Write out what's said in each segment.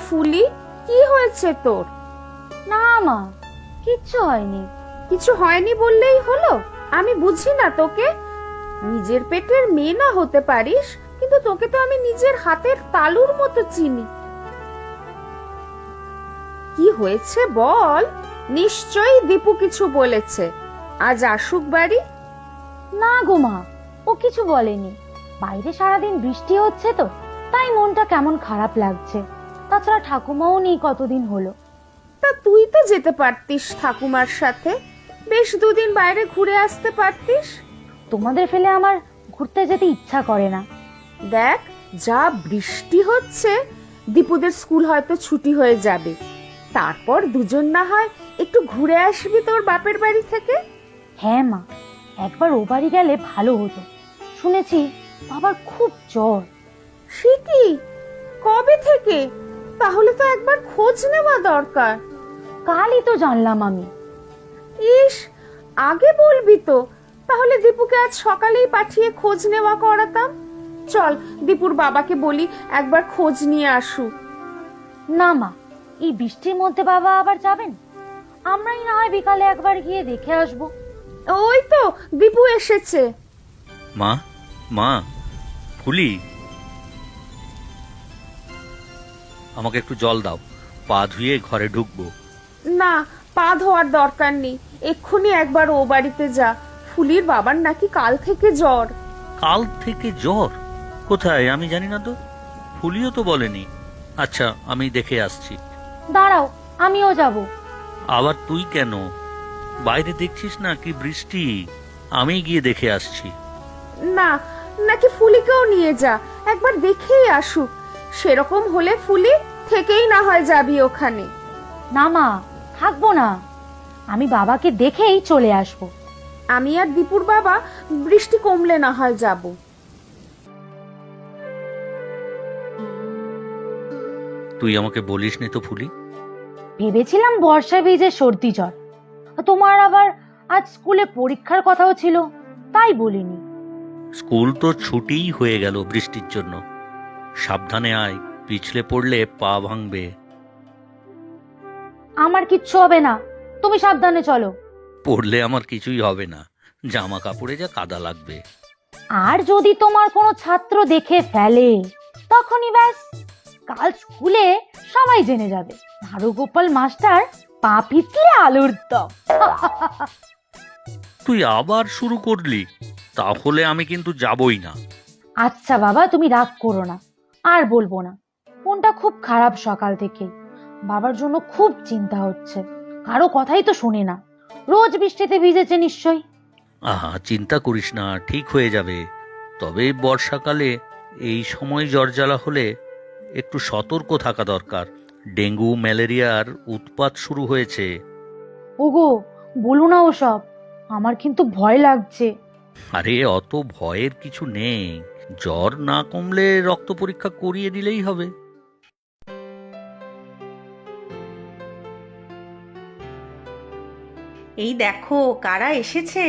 ফুলি, কি হয়েছে তোর? না মা, কিচ্ছু হয়নি। কিছু হয়নি বললেই হলো? আমি বুঝি না তোকে। নিজের পেটের মেয়ে না হতে পারিস, কিন্তু তোকে তো আমি নিজের হাতের তালুর মতো চিনি। কি হয়েছে বল? নিশ্চয়ই দীপু কিছু বলেছে। আজ আসুক বাড়ি। না গো মা, ও কিছু বলেনি। বাইরে সারাদিন বৃষ্টি হচ্ছে তো, তাই মনটা কেমন খারাপ লাগছে। তাছাড়া ঠাকুমাও নেই কতদিন হলো। তা তুই তো যেতে পারতিস ঠাকুমার সাথে, বেশ দুদিন বাইরে ঘুরে আসতে পারতিস। তোমাদের ফেলে আমার ঘুরতে যেতে ইচ্ছা করে না। দেখ, যা বৃষ্টি হচ্ছে, দীপুদের স্কুল হয়তো ছুটি হয়ে যাবে। তারপর দুজন না হয় একটু ঘুরে আসবি তোর বাপের বাড়ি থেকে। হ্যাঁ মা, একবার ও বাড়ি গেলে ভালো হতো। শুনেছি বাবার খুব জ্বর। সে কি? কবে থেকে? তাহলে তো একবার খোঁজ নেওয়া দরকার। কালই তো জানলাম আমি। ইস, আগে বলবি তো, তাহলে দীপুকে আজ সকালেই পাঠিয়ে খোঁজ নেওয়া করাতাম। চল, দীপুর বাবাকে বলি একবার খোঁজ নিয়ে আসুক। না মা, এই বৃষ্টির মধ্যে বাবা আবার যাবেন? আমরাই না হয় বিকালে একবার গিয়ে দেখে আসবো। ওই তো দীপু এসেছে। মা, মা, ফুলি, আমাকে একটু জল দাও, পা ধুয়ে ঘরে ঢুকবো। না, পা ধোয়ার দরকার নেই, এক্ষুনি একবার ও বাড়িতে যা। ফুলির বাবার নাকি কাল থেকে জ্বর। কাল থেকে জ্বর? কোথায়? আমি জানি না তো, ফুলিও তো বলেনি। আচ্ছা, আমি দেখে আসছি। দাঁড়াও, আমিও যাব। আবার তুই কেন? বাইরে দেখছিস না কি বৃষ্টি। আমি গিয়ে দেখে আসছি। না, নাকি ফুলিকেও নিয়ে যা, একবার দেখেই আসুক। সেরকম হলে ফুলি থেকেই না হয় যাবি ওখানে। না মা, থাকবো না। আমি বাবাকে দেখেই চলে আসবো। আমি আর দীপুর বাবা বৃষ্টি কমলে না হয় যাব। তুই আমাকে বলিসনি তো ফুলি। ভেবেছিলাম বর্ষা ভিজে সর্দি জ্বর। তোমার আবার আজ স্কুলে পরীক্ষার কথাও ছিল, তাই বলিনি। স্কুল তো ছুটিই হয়ে গেল বৃষ্টির জন্য। সাবধানে আয়, পিছলে পড়লে পা ভাঙবে। আমার কিচ্ছু হবে না, তুমি সাবধানে চলো। পড়লে আমার কিছুই হবে না, জামা কাপড়ে যা কাদা লাগবে। আর যদি তোমার কোনো ছাত্র দেখে ফেলে, তখনই ব্যাস, কাল স্কুলে সবাই জেনে যাবে নারুগোপাল মাস্টার পা পিছলে আলুর দম। তুই আবার শুরু করলি? তাহলে আমি কিন্তু যাবই না। আচ্ছা বাবা, তুমি রাগ করো না, আর বলবো না। মনটা খুব খারাপ সকাল থেকে। বাবার জন্য খুব চিন্তা হচ্ছে। কারো কথাই তো শুনে না। রোজ বৃষ্টিতে ভিজেছে নিশ্চয়ই। আহা, চিন্তা করিস না, ঠিক হয়ে যাবে। তবে বর্ষাকালে এই সময় জ্বর জ্বালা হলে একটু সতর্ক থাকা দরকার। ডেঙ্গু ম্যালেরিয়ার উৎপাত শুরু হয়েছে। ওগো, বলো না ওসব, আমার কিন্তু ভয় লাগছে। আরে, অত ভয়ের কিছু নেই। জ্বর না কমলে রক্ত পরীক্ষা করিয়ে দিলেই হবে। এই দেখো কারা এসেছে।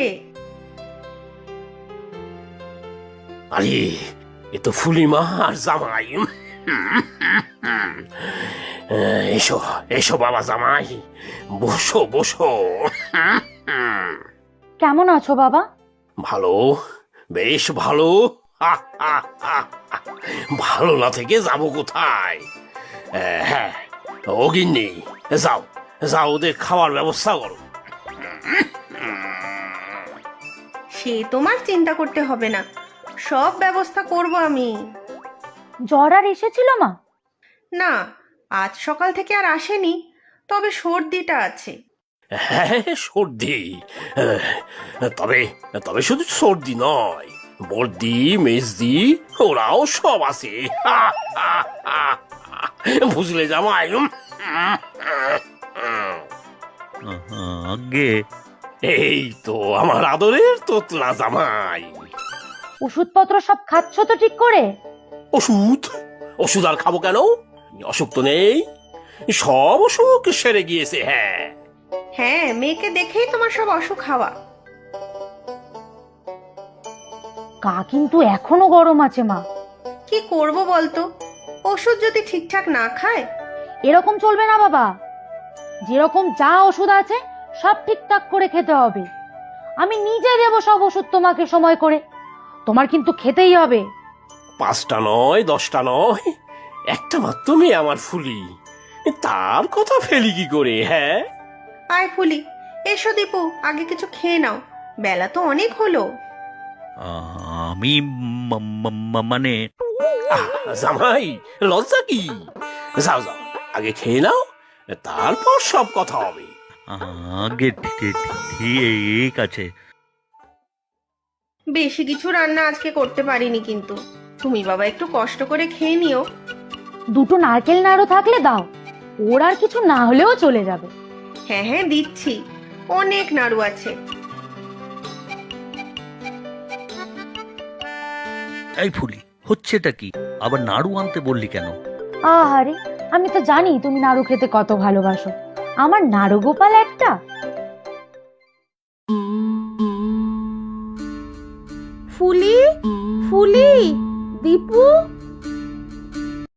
আরে, এ তো ফুলিমা আর জামাই। এসো এসো বাবা জামাই, বসো বসো। কেমন আছো বাবা? ভালো, বেশ ভালো। ভালো না থেকে যাবো কোথায়? হ্যাঁ, ও গিন্নি, যাও যাও, ওদের খাওয়ার ব্যবস্থা করো। সে তোমার চিন্তা করতে হবে না, সব ব্যবস্থা করব আমি। জ্বর আর এসেছিল মা? না, আজ সকাল থেকে আর আসেনি, তবে সর্দিটা আছে। হ্যাঁ, সর্দি। তবে তবে শুধু সর্দি নয়, বর্দি মেজদি ওরাও সব আছে। বুঝলে জামাই? আগে এই তো আমার আদরের তোতলা জামাই। ওষুধপত্র সব খাচ্ছ তো ঠিক করে? ওষুধ? ওষুধ আর খাবো কেন? অসুখ তো নেই, সব অসুখ সেরে গিয়েছে। হ্যাঁ হ্যাঁ, মেয়েকে দেখেই তোমার সব অসুখ হওয়া। গা কিন্তু এখনো গরম আছে মা। কি করব বলতো, ওষুধ যদি ঠিকঠাক না খায়, এরকম চলবে না বাবা। যেরকম যা ওষুধ আছে সব ঠিকঠাক করে খেতে হবে। আমি নিজে দেবো সব ওষুধ তোমাকে সময় করে। তোমার কিন্তু খেতেই হবে। 5টা নয় 10টা নয়, একটা মাত্র মেয়ে আমার ফুলি, তার কথা ফেলি কি করে? হ্যাঁ, আয় ফুলি, এসো দীপু, আগে কিছু খেয়ে নাও, বেলা তো অনেক হলো। আমি মানে আহ, জামাই লজ্জা কি? যাও যাও, আগে খেয়ে নাও, তারপর সব কথা হবে। আগে ঠিক আছে। বেশি কিছু রান্না আজকে করতে পারিনি, কিন্তু তুমি বাবা একটু কষ্ট করে খেয়ে নিও। 2টো নারকেল নাড়ু থাকলে দাও, ওর আর কিছু না হলেও চলে যাবে। হ্যাঁ হ্যাঁ দিচ্ছি, অনেক নাড়ু আছে। এই ফুলি, হচ্ছেটা কি? আবার নাড়ু আনতে বললি কেন? আহারে, আমি তো জানি তুমি নাড়ু খেতে কত ভালোবাসো। আমার নাড়ু গোপাল একটা। ফুলি, ফুলি, দীপু,